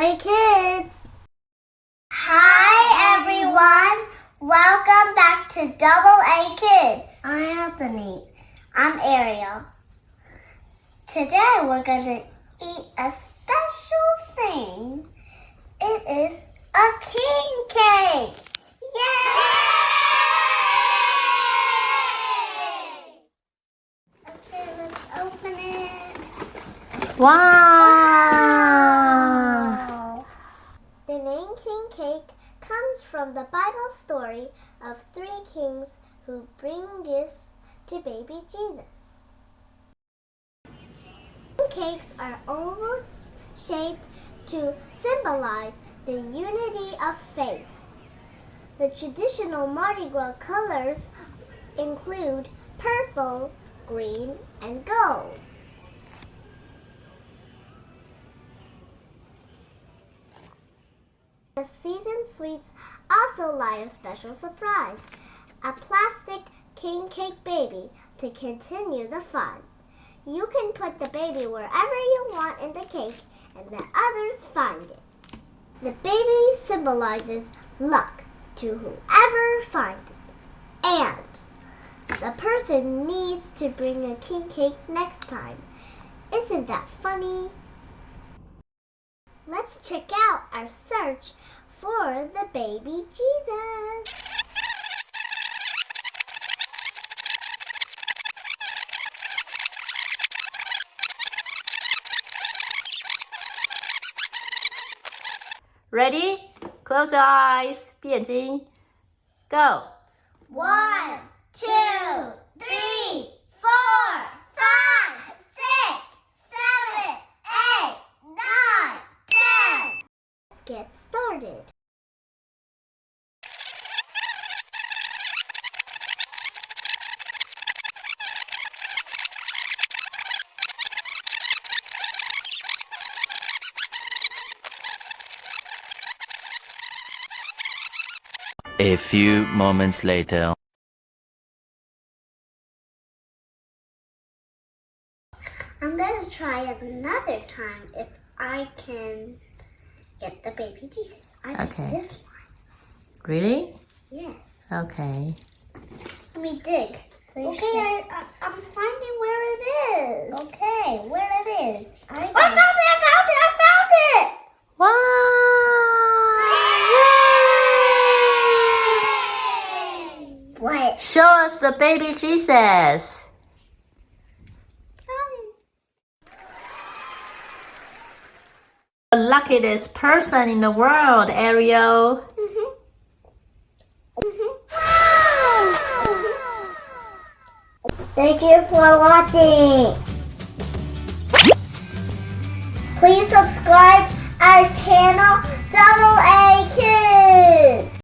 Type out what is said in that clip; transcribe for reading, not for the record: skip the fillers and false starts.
A Kids! Hi everyone! Welcome back to A Kids! I'm Anthony. I'm Ariel. Today we're going to eat a special thing. It is a king cake! Yay! Okay, let's open it. Wow! The name king cake comes from the Bible story of three kings who bring gifts to baby Jesus. King cakes are oval shaped to symbolize the unity of faiths. The traditional Mardi Gras colors include purple, green, and gold. The seasoned sweets also lie a special surprise, a plastic king cake baby to continue the fun. You can put the baby wherever you want in the cake and let others find it. The baby symbolizes luck to whoever finds it. And the person needs to bring a king cake next time. Isn't that funny? Let's check out our search for the baby Jesus. Ready? Close your eyes. 闭眼睛。Go. 1, 2, 3, 4, 5, 6, 7, 8, 9, 10. Let's get started. A few moments later. I'm going to try another time if I can get the baby Jesus. I like Okay. this one. Really? Yes. Okay. Let me dig. Okay, I'm finding where it is. Okay, where it is. I found it! Wow! What? Show us the baby Jesus. The luckiest person in the world, Ariel. Thank you for watching. Please subscribe our channel, A Kids.